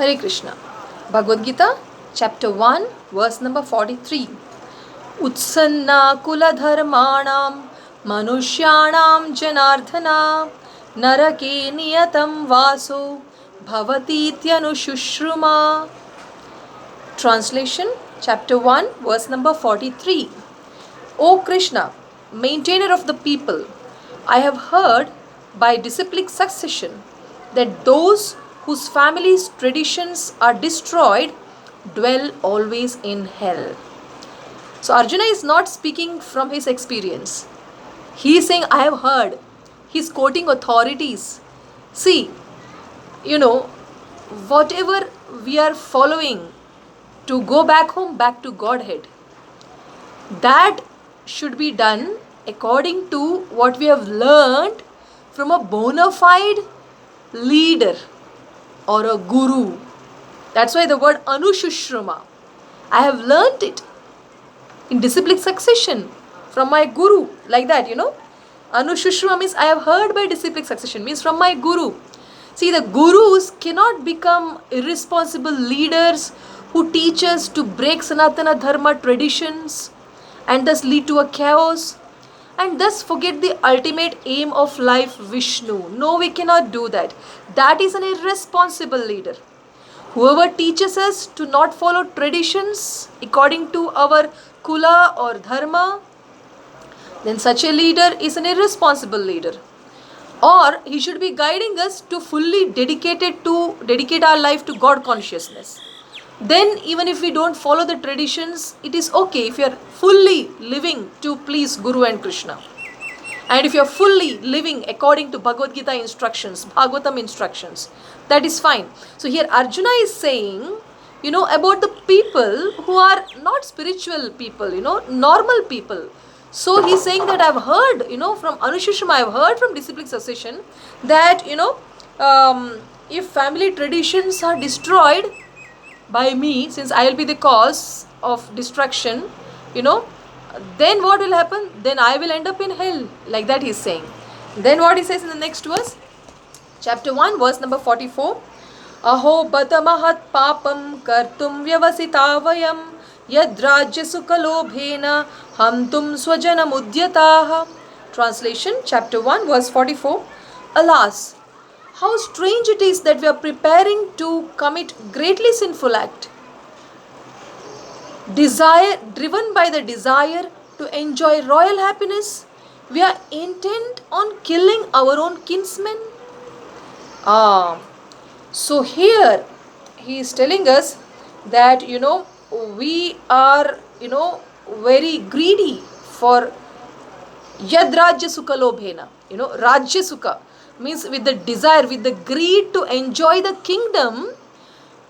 Hare Krishna. Bhagavad Gita, chapter 1, verse number 43. Utsanna kula dharmanam manushyanam janardhana narake niyatam vaso bhavati tyanushruma. Translation, chapter 1, verse number 43. O Krishna, maintainer of the people, I have heard by disciplic succession that those whose families' traditions are destroyed dwell always in hell. So Arjuna is not speaking from his experience. He is saying, I have heard. He is quoting authorities. See, whatever we are following to go back home, back to Godhead, that should be done according to what we have learned from a bona fide leader or a guru. That's why the word Anushruma. I have learnt it in disciplic succession from my guru. Like that, Anushruma means I have heard by disciplic succession, means from my guru. See, the gurus cannot become irresponsible leaders who teach us to break Sanatana Dharma traditions and thus lead to a chaos and thus forget the ultimate aim of life, Vishnu. No, we cannot do that. That is an irresponsible leader. Whoever teaches us to not follow traditions according to our kula or dharma, then such a leader is an irresponsible leader. Or he should be guiding us to fully dedicate our life to God consciousness. Then even if we don't follow the traditions, it is okay if you are fully living to please Guru and Krishna. And if you are fully living according to Bhagavad Gita instructions, Bhagavatam instructions, that is fine. So here Arjuna is saying, about the people who are not spiritual people, normal people. So he's saying that I've heard, from Anushruma, I've heard from disciplic succession that, if family traditions are destroyed by me, since I will be the cause of destruction, then what will happen? Then I will end up in hell. Like that he's saying. Then what he says in the next verse? Chapter 1, verse number 44. Aho batamahat papam kartum vyavasitavayam yadrajya sukalobhena hamtum swajanam udyataha. Translation, chapter 1, verse 44. Alas, how strange it is that we are preparing to commit greatly sinful act. Driven by the desire to enjoy royal happiness, we are intent on killing our own kinsmen. So here he is telling us that we are very greedy for yadrajya sukalobhena. Rajya sukha means with the desire, with the greed to enjoy the kingdom,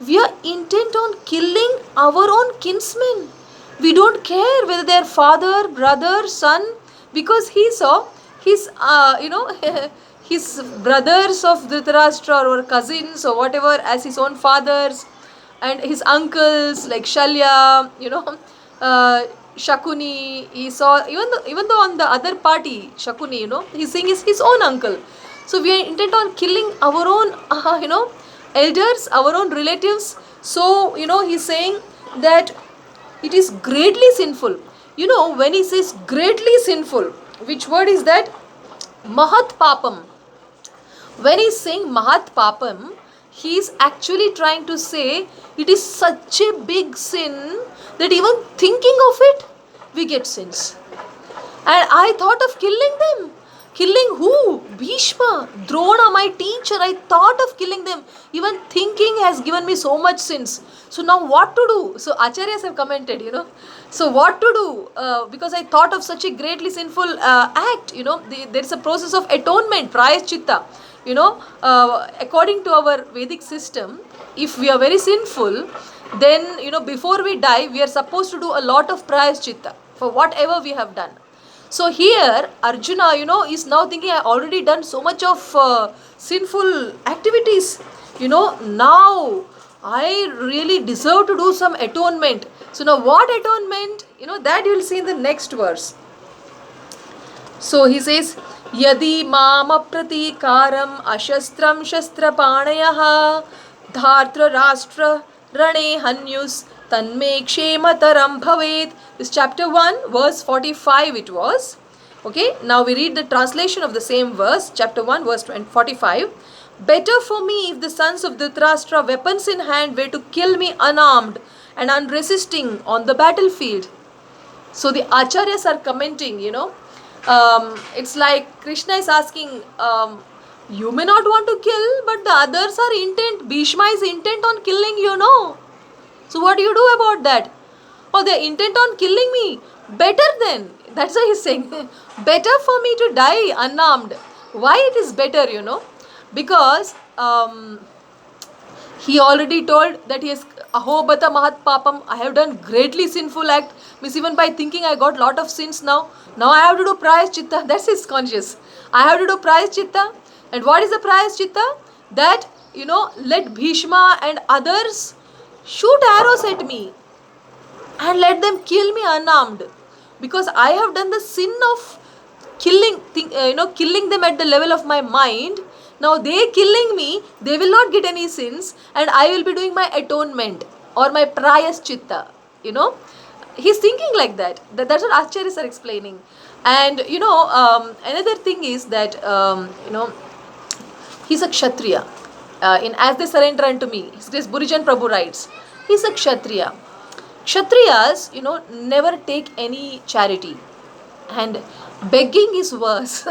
we are intent on killing our own kinsmen. We don't care whether they are father, brother, son, because he saw his, his brothers of Dhritarashtra or cousins or whatever as his own fathers, and his uncles like Shalya, Shakuni. He saw, even though on the other party, Shakuni, he's saying is his own uncle. So we are intent on killing our own, elders, our own relatives. So, he's saying that it is greatly sinful. When he says greatly sinful, which word is that? Mahat papam. When he's saying Mahat papam, he is actually trying to say it is such a big sin that even thinking of it, we get sins. And I thought of killing them. Killing who? Bhishma, Drona, my teacher. I thought of killing them. Even thinking has given me so much sins. So now what to do? So Acharyas have commented, So what to do? Because I thought of such a greatly sinful act, there is a process of atonement, prayaschitta. According to our Vedic system, if we are very sinful, then, before we die, we are supposed to do a lot of prayaschitta for whatever we have done. So here Arjuna, is now thinking I already done so much of sinful activities. Now I really deserve to do some atonement. So now what atonement? That you will see in the next verse. So he says, Yadi mama pratikaram ashastram shastrapanayah धार्त्र राष्ट्र rane hanyus tanme kshemataram bhavet. This chapter 1 verse 45 it was. Okay, now we read the translation of the same verse, chapter 1 verse 45. Better for me if the sons of Dhritarashtra, weapons in hand, were to kill me unarmed and unresisting on the battlefield. So the acharyas are commenting, it's like Krishna is asking, you may not want to kill, but the others are intent, Bhishma is intent on killing you. So what do you do about that? Oh, they're intent on killing me. Better then. That's why he's saying, better for me to die unarmed. Why it is better, Because he already told that he has ahobata mahat papam. I have done greatly sinful act. Means even by thinking I got lot of sins now. Now I have to do prayaschitta. That's his conscious. I have to do prayaschitta. And what is the prayaschitta? That, let Bhishma and others shoot arrows at me and let them kill me unarmed, because I have done the sin of killing them at the level of my mind. Now they killing me, they will not get any sins, and I will be doing my atonement or my prayaschitta. He's thinking like that. That's what acharyas are explaining. And another thing is that he's a kshatriya. In As They Surrender Unto Me, His Burijan Prabhu writes, he's a kshatriya. Kshatriyas, never take any charity, and begging is worse.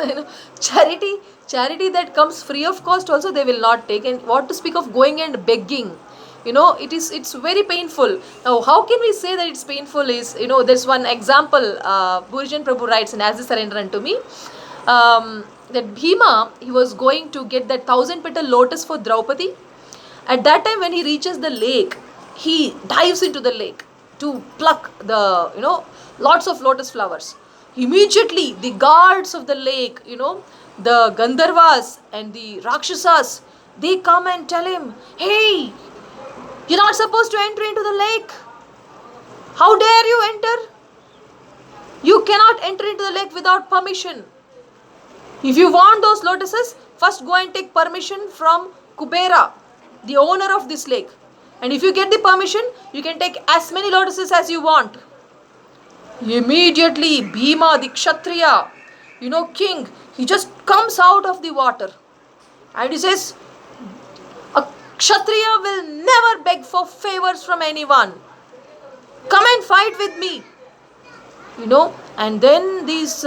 Charity that comes free of cost also they will not take, and what to speak of going and begging. It's very painful. Now, how can we say that it's painful? Is there's one example. Burijan Prabhu writes in As They Surrender Unto Me, that Bhima, he was going to get that 1,000-petal lotus for Draupadi. At that time, when he reaches the lake, he dives into the lake to pluck the lots of lotus flowers. Immediately the guards of the lake, the Gandharvas and the Rakshasas, they come and tell him, hey, you're not supposed to enter into the lake. How dare you enter? You cannot enter into the lake without permission. If you want those lotuses, first go and take permission from Kubera, the owner of this lake. And if you get the permission, you can take as many lotuses as you want. Immediately, Bhima, the Kshatriya, king, he just comes out of the water. And he says, a Kshatriya will never beg for favors from anyone. Come and fight with me. And then these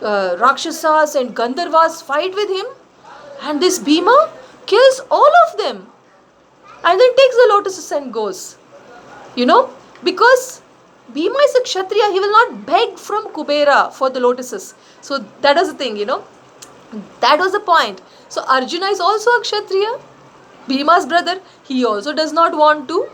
Rakshasas and Gandharvas fight with him. And this Bhima kills all of them. And then takes the lotuses and goes. Because Bhima is a Kshatriya, he will not beg from Kubera for the lotuses. So that was the thing, That was the point. So Arjuna is also a Kshatriya, Bhima's brother. He also does not want to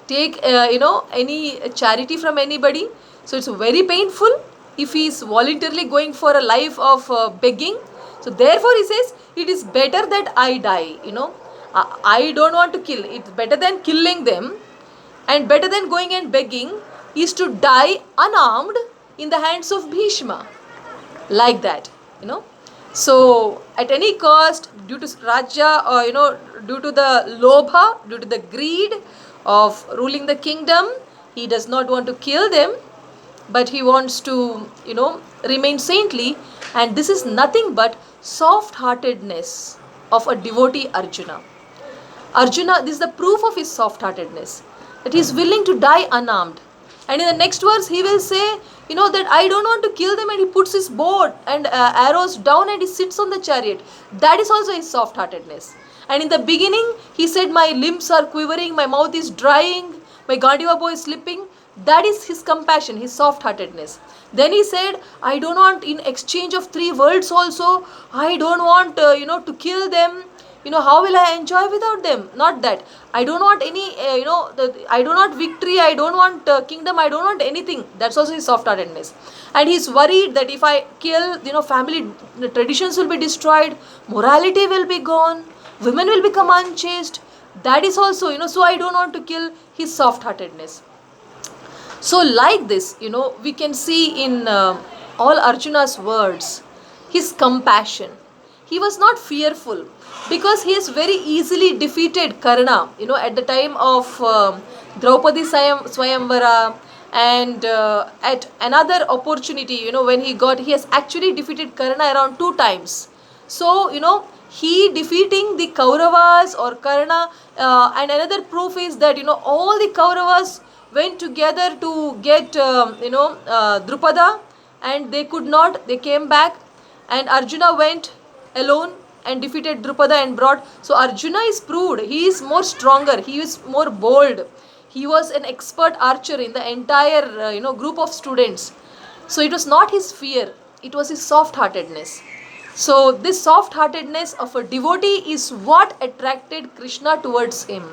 take, any charity from anybody. So it's very painful if he is voluntarily going for a life of begging. So therefore he says, it is better that I die, I don't want to kill. It's better than killing them, and better than going and begging is to die unarmed in the hands of Bhishma. Like that, So at any cost, due to Raja, or due to the lobha, due to the greed of ruling the kingdom, he does not want to kill them, but he wants to, remain saintly. And this is nothing but soft-heartedness of a devotee Arjuna. This is the proof of his soft-heartedness, that he is willing to die unarmed. And in the next verse, he will say, that I don't want to kill them, and he puts his bow and arrows down and he sits on the chariot. That is also his soft-heartedness. And in the beginning, he said, my limbs are quivering, my mouth is drying, my Gandiva bow is slipping. That is his compassion, his soft-heartedness. Then he said, I don't want, in exchange of 3 worlds also, I don't want, to kill them. How will I enjoy without them? Not that. I don't want any, I don't want victory, I don't want kingdom, I don't want anything. That's also his soft-heartedness. And he's worried that if I kill, family traditions will be destroyed, morality will be gone, women will become unchaste. That is also, so I don't want to kill, his soft-heartedness. So like this, we can see in all Arjuna's words, his compassion. he was not fearful, because he has very easily defeated Karna, at the time of Draupadi Swayamvara, and at another opportunity, when he has actually defeated Karna around 2 times. So he defeating the Kauravas or Karna, and another proof is that all the Kauravas went together to get Drupada, and they could not, they came back, and Arjuna went alone and defeated Drupada and brought. So Arjuna is proved, he is more stronger, he is more bold, he was an expert archer in the entire group of students. So it was not his fear, it was his soft heartedness. So this soft heartedness of a devotee is what attracted Krishna towards him.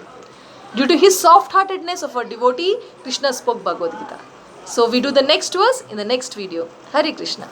Due to his soft heartedness of a devotee, Krishna spoke Bhagavad Gita. So we do the next verse in the next video. Hare Krishna.